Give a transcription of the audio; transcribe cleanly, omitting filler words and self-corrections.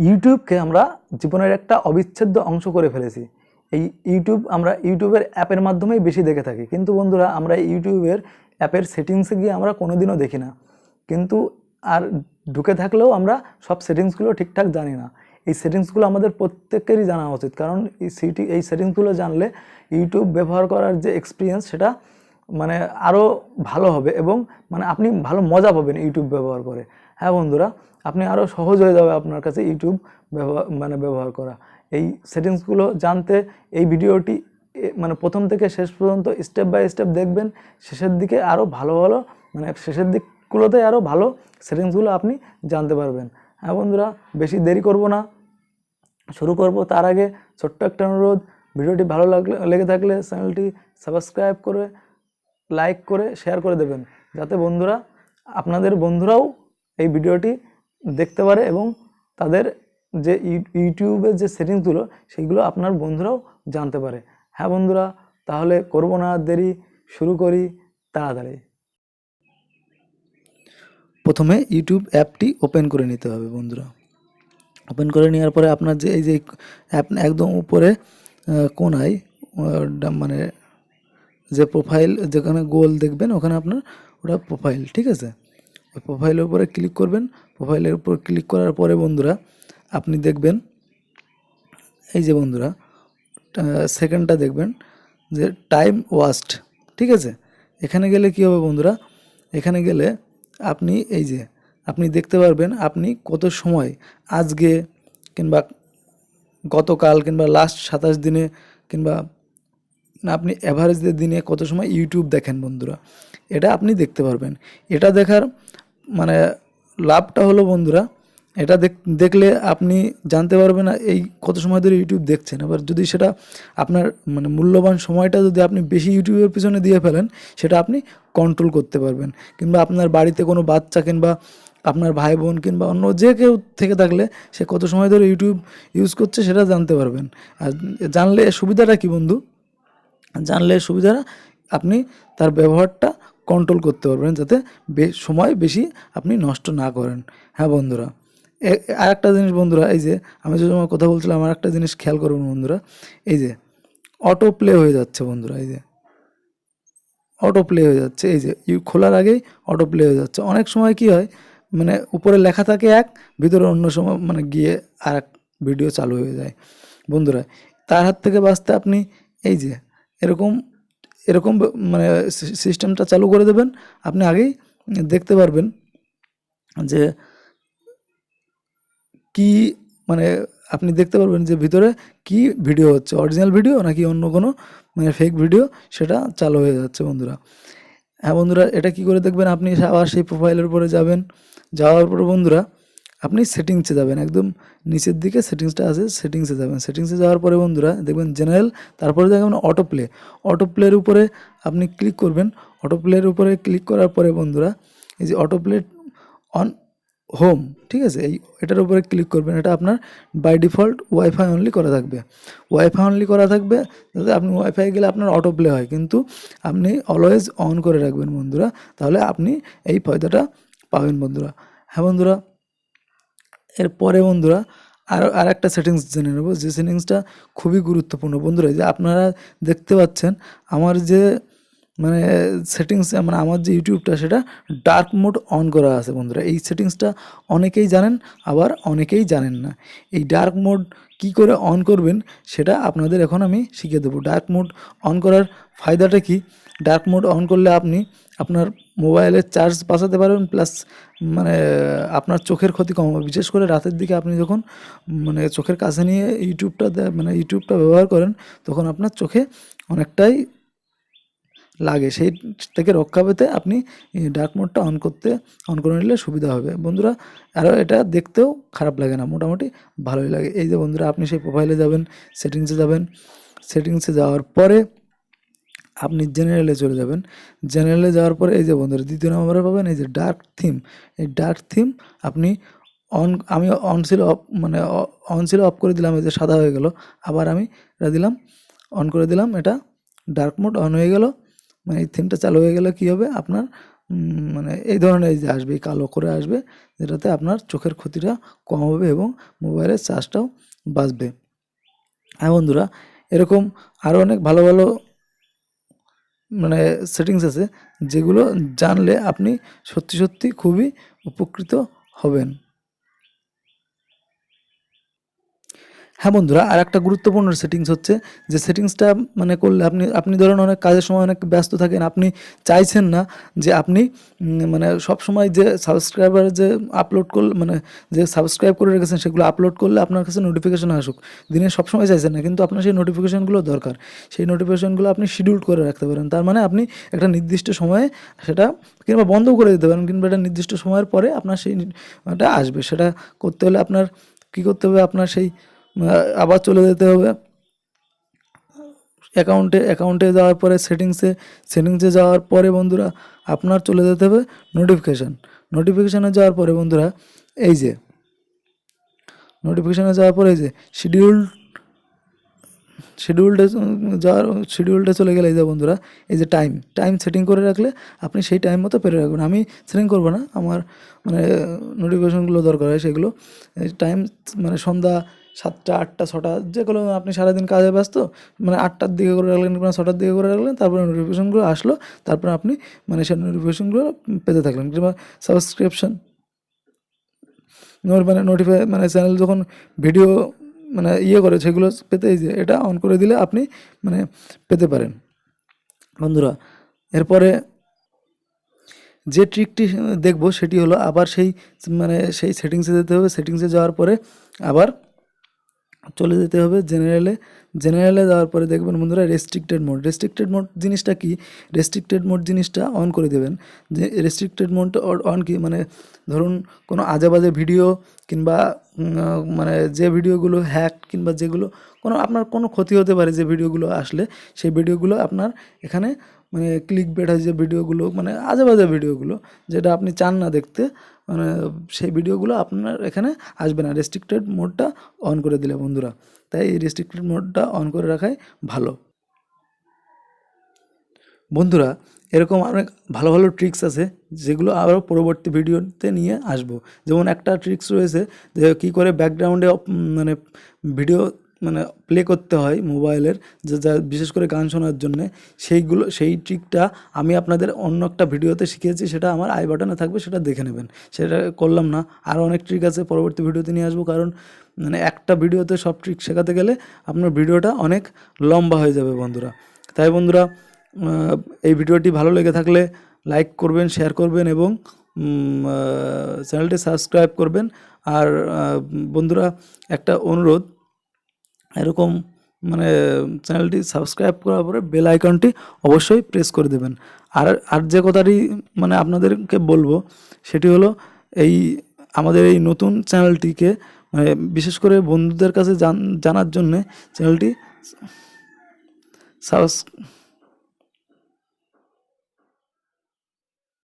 ইউটিউবকে আমরা জীবনের একটা অবিচ্ছেদ্য অংশ করে ফেলেছি। এই আমরা ইউটিউবের অ্যাপের মাধ্যমেই বেশি দেখে থাকি, কিন্তু বন্ধুরা আমরা ইউটিউবের অ্যাপের সেটিংসে গিয়ে আমরা কোনোদিনও দেখি না, কিন্তু আর ঢুকে থাকলেও আমরা সব সেটিংসগুলো ঠিকঠাক জানি না। এই সেটিংসগুলো আমাদের প্রত্যেকেরই জানা উচিত, কারণ এই সেটিংসগুলো জানলে ইউটিউব ব্যবহার করার যে এক্সপিরিয়েন্স সেটা মানে আরও ভালো হবে, এবং মানে আপনি ভালো মজা পাবেন ইউটিউব ব্যবহার করে। হ্যাঁ বন্ধুরা, আপনি আরও সহজ হয়ে যাবে আপনার কাছে ইউটিউব ব্যবহার করা। এই সেটিংসগুলো জানতে এই ভিডিওটি মানে প্রথম থেকে শেষ পর্যন্ত স্টেপ বাই স্টেপ দেখবেন। শেষের দিকে আরও ভালো ভালো শেষের দিকগুলোতে আরও ভালো সেটিংসগুলো আপনি জানতে পারবেন। হ্যাঁ বন্ধুরা, বেশি দেরি করব না, শুরু করব। তার আগে ছোট্ট একটা অনুরোধ, ভিডিওটি ভালো লেগে থাকলে চ্যানেলটি সাবস্ক্রাইব করে লাইক করে শেয়ার করে দেবেন, যাতে বন্ধুরা আপনাদের বন্ধুরাও এই ভিডিওটি দেখতে পারে এবং তাদের যে ইউটিউবের যে সেটিংসগুলো সেইগুলো আপনার বন্ধুরাও জানতে পারে। হ্যাঁ বন্ধুরা, তাহলে করব না দেরি, শুরু করি তাড়াতাড়ি। প্রথমে ইউটিউব অ্যাপটি ওপেন করে নিতে হবে বন্ধুরা। ওপেন করে নেওয়ার পরে আপনার যে এই যে অ্যাপ একদম উপরে কোনায় মানে যে প্রোফাইল যেখানে গোল দেখবেন ওখানে আপনার ওটা প্রোফাইল, ঠিক আছে? ওই প্রোফাইলের উপরে ক্লিক করবেন। প্রোফাইলের উপর ক্লিক করার পরে বন্ধুরা আপনি দেখবেন এই যে বন্ধুরা সেকেন্ডটা দেখবেন যে টাইম ওয়াস্ট, ঠিক আছে? এখানে গেলে কি হবে বন্ধুরা, এখানে গেলে আপনি এই যে আপনি দেখতে পারবেন আপনি কত সময় আজকে কিংবা গতকাল কিংবা লাস্ট 27 দিনে কিংবা আপনি অ্যাভারেজ দিনে কত সময় ইউটিউব দেখেন বন্ধুরা, এটা আপনি দেখতে পারবেন। এটা দেখার মানে লাভটা হলো বন্ধুরা, এটা দেখলে আপনি জানতে পারবেন না এই কত সময় ধরে ইউটিউব দেখছেন। এবার যদি সেটা আপনার মানে মূল্যবান সময়টা যদি আপনি বেশি ইউটিউবের পিছনে দিয়ে ফেলেন, সেটা আপনি কন্ট্রোল করতে পারবেন। কিংবা আপনার বাড়িতে কোনো বাচ্চা কিংবা আপনার ভাই বোন কিংবা অন্য যে কেউ থেকে থাকলে সে কত সময় ধরে ইউটিউব ইউজ করছে সেটা জানতে পারবেন। আর জানলে সুবিধাটা কি বন্ধু, জানলে সুবিধাটা আপনি তার ব্যবহারটা কন্ট্রোল করতে পারবেন, যাতে সময় বেশি আপনি নষ্ট না করেন। হ্যাঁ বন্ধুরা, আর একটা জিনিস বন্ধুরা, এই যে আমি যে সময় কথা বলছিলাম আর একটা জিনিস খেয়াল করবেন বন্ধুরা, এই যে অটো প্লে হয়ে যাচ্ছে বন্ধুরা, এই যে অটো প্লে হয়ে যাচ্ছে, এই যে খোলার আগেই অটো প্লে হয়ে যাচ্ছে। অনেক সময় কি হয় মানে উপরে লেখা থাকে এক, ভিতরে অন্য সময় মানে গিয়ে আর এক ভিডিও চালু হয়ে যায় বন্ধুরা। তার হাত থেকে বাঁচতে আপনি এই যে এরকম এরকম মানে সিস্টেমটা চালু করে দেবেন। আপনি আগেই দেখতে পারবেন যে কি মানে আপনি দেখতে পারবেন যে ভিতরে কি ভিডিও হচ্ছে, অরিজিনাল ভিডিও নাকি অন্য কোনো মানে ফেক ভিডিও, সেটা চালু হয়ে যাচ্ছে বন্ধুরা। হ্যাঁ বন্ধুরা, এটা কি করে দেখবেন, আপনি আবার সেই প্রোফাইলের উপরে যাবেন। যাওয়ার পরে বন্ধুরা আপনি সেটিংসে যাবেন, একদম নিচের দিকে সেটিংসটা আছে, সেটিংসে যাবেন। সেটিংসে যাওয়ার পরে বন্ধুরা দেখবেন জেনারেল, তারপরে দেখবেন অটো প্লে। অটো প্লের উপরে আপনি ক্লিক করবেন। অটো প্লের উপরে ক্লিক করার পরে বন্ধুরা এই যে অটো প্লে অন হোম, ঠিক আছে, এটার উপরে ক্লিক করবেন। এটা আপনার বাই ডিফল্ট ওয়াইফাই অনলি করা থাকবে, ওয়াইফাই অনলি করা থাকবে, যাতে আপনি ওয়াইফাই গেলে আপনার অটো প্লে হয়, কিন্তু আপনি অলওয়েজ অন করে রাখবেন বন্ধুরা, তাহলে আপনি এই ফায়দাটা পাবেন বন্ধুরা। হ্যাঁ বন্ধুরা, এরপরে বন্ধুরা আর একটা সেটিংস জেনে নেব, যে সেটিংসটা খুবই গুরুত্বপূর্ণ বন্ধুরা। যে আপনারা দেখতে পাচ্ছেন আমার যে মানে সেটিংস মানে আমার যে ইউটিউবটা সেটা ডার্ক মোড অন করা আছে বন্ধুরা। এই সেটিংসটা অনেকেই জানেন, আবার অনেকেই জানেন না। এই ডার্ক মোড কি করে অন করবেন সেটা আপনাদের এখন আমি শিখিয়ে দেবো। ডার্ক মোড অন করার ফায়দাটা কি, ডার্ক মোড অন করলে আপনি আপনার মোবাইলের চার্জ বাঁচাতে পারবেন, প্লাস মানে আপনার চোখের ক্ষতি কম হবে। বিশেষ করে রাতের দিকে আপনি যখন মানে চোখের কাছে নিয়ে ইউটিউবটা ব্যবহার করেন, তখন আপনার চোখে অনেকটাই লাগে, সেই থেকে রক্ষা পেতে আপনি ডার্ক মোডটা অন করে নিলে সুবিধা হবে বন্ধুরা। আরও এটা দেখতেও খারাপ লাগে না, মোটামুটি ভালোই লাগে। এই যে বন্ধুরা আপনি সেই প্রোফাইলে যাবেন, সেটিংসে যাবেন। সেটিংসে যাওয়ার পরে আপনি জেনারেলে চলে যাবেন। জেনারেলে যাওয়ার পরে এই যে বন্ধুরা দ্বিতীয় নম্বরে পাবেন এই যে ডার্ক থিম। এই ডার্ক থিম আপনি আমি অন ছিল অফ করে দিলাম, এই যে সাদা হয়ে গেল। আবার আমি এটা দিলাম, অন করে দিলাম, এটা ডার্ক মোড অন হয়ে গেল। মানে এই থিমটা চালু হয়ে গেলে কী হবে, আপনার মানে এই ধরনের এই যে আসবে, কালো করে আসবে, যেটাতে আপনার চোখের ক্ষতিটা কম হবে এবং মোবাইলের চার্জটাও বাঁচবে। হ্যাঁ বন্ধুরা, এরকম আরও অনেক ভালো ভালো মানে সেটিংস আছে, যেগুলো জানলে আপনি সত্যি সত্যি খুবই উপকৃত হবেন। হ্যাঁ বন্ধুরা, আর একটা গুরুত্বপূর্ণ সেটিংস হচ্ছে যে সেটিংসটা মানে করলে আপনি আপনি ধরুন অনেক কাজের সময় অনেক ব্যস্ত থাকেন, আপনি চাইছেন না যে আপনি মানে সবসময় যে সাবস্ক্রাইবার যে আপলোড করলে মানে যে সাবস্ক্রাইব করে রেখেছেন সেগুলো আপলোড করলে আপনার কাছে নোটিফিকেশন আসুক, দিনে সবসময় চাইছেন না, কিন্তু আপনার সেই নোটিফিকেশনগুলো দরকার। সেই নোটিফিকেশনগুলো আপনি শিডিউল করে রাখতে পারেন। তার মানে আপনি একটা নির্দিষ্ট সময়ে সেটা কিংবা বন্ধ করে দিতে পারেন, কিংবা একটা নির্দিষ্ট সময়ের পরে আপনার সেইটা আসবে। সেটা করতে হলে আপনার কী করতে হবে, আপনার সেই আবার চলে যেতে হবে অ্যাকাউন্টে যাওয়ার পরে সেটিংসে যাওয়ার পরে বন্ধুরা আপনার চলে যেতে হবে নোটিফিকেশানে যাওয়ার পরে বন্ধুরা এই যে নোটিফিকেশানে যাওয়ার পরে এই যে শিডিউলডে শিডিউলডে চলে গেলে এই যে বন্ধুরা এই যে টাইম সেটিং করে রাখলে আপনি সেই টাইম মতো পেরে রাখবেন। আমি সেটিং করবো না, আমার মানে নোটিফিকেশনগুলো দরকার হয় সেগুলো টাইম মানে সন্ধ্যা 7টা 8টা 6টা যেগুলো আপনি সারাদিন কাজে ব্যস্ত, মানে 8টার দিকে করে রাখলেন কিংবা 6টার দিকে করে রাখলেন, তারপরে নোটিফিকেশনগুলো আসলো, তারপরে আপনি মানে সেই নোটিফিকেশনগুলো পেতে থাকলেন। কিংবা সাবস্ক্রিপশন মানে নোটিফাই মানে চ্যানেল যখন ভিডিও মানে করে সেগুলো পেতে এই যে এটা অন করে দিলে আপনি মানে পেতে পারেন বন্ধুরা। এরপরে যে ট্রিকটি দেখব সেটি হলো আবার মানে সেই সেটিংসে যেতে হবে। সেটিংসে যাওয়ার পরে আবার চলে যেতে হবে জেনারেলে যাওয়ার পরে দেখবেন বন্ধুরা রেস্ট্রিক্টেড মোড জিনিসটা কি, রেস্ট্রিক্টেড মোড জিনিসটা অন করে দেবেন। যে রেস্ট্রিক্টেড মোডটা অন কি মানে ধরুন কোনো আজেবাজে ভিডিও কিংবা মানে যে ভিডিওগুলো হ্যাক কিংবা যেগুলো আপনার কোনো ক্ষতি হতে পারে, যে ভিডিওগুলো আসলে সেই ভিডিওগুলো আপনার এখানে মানে ক্লিক বেট হয়, যে ভিডিওগুলো মানে আজেবাজে ভিডিওগুলো যেটা আপনি চান না দেখতে, মানে সেই ভিডিওগুলো আপনার এখানে আসবে না রেস্ট্রিক্টেড মোডটা অন করে দিলে বন্ধুরা। তাই এই রেস্ট্রিক্টেড মোডটা অন করে রাখাই ভালো বন্ধুরা। এরকম অনেক ভালো ভালো ট্রিক্স আছে যেগুলো আরও পরবর্তী ভিডিওতে নিয়ে আসব। যেমন একটা ট্রিক্স রয়েছে যে কী করে ব্যাকগ্রাউন্ডে মানে ভিডিও মানে প্লে করতে হয় মোবাইলের, যা বিশেষ করে গান শোনার জন্যে, সেই ট্রিকটা আমি আপনাদের অন্য একটা ভিডিওতে শিখিয়েছি, সেটা আমার আই বাটনে থাকবে, সেটা দেখে নেবেন। সেটা করলাম না, আরও অনেক ট্রিক আছে পরবর্তী ভিডিওতে নিয়ে আসবো, কারণ মানে একটা ভিডিওতে সব ট্রিক শেখাতে গেলে আপনার ভিডিওটা অনেক লম্বা হয়ে যাবে বন্ধুরা। তাই বন্ধুরা এই ভিডিওটি ভালো লেগে থাকলে লাইক করবেন, শেয়ার করবেন এবং চ্যানেলটি সাবস্ক্রাইব করবেন। আর বন্ধুরা একটা অনুরোধ, এরকম মানে চ্যানেলটি সাবস্ক্রাইব করার পরে বেল আইকনটি অবশ্যই প্রেস করে দেবেন। আর যে কথাটি মানে আপনাদেরকে বলবো সেটি হলো এই আমাদের এই নতুন চ্যানেলটিকে মানে বিশেষ করে বন্ধুদের কাছে জানার জন্যে চ্যানেলটি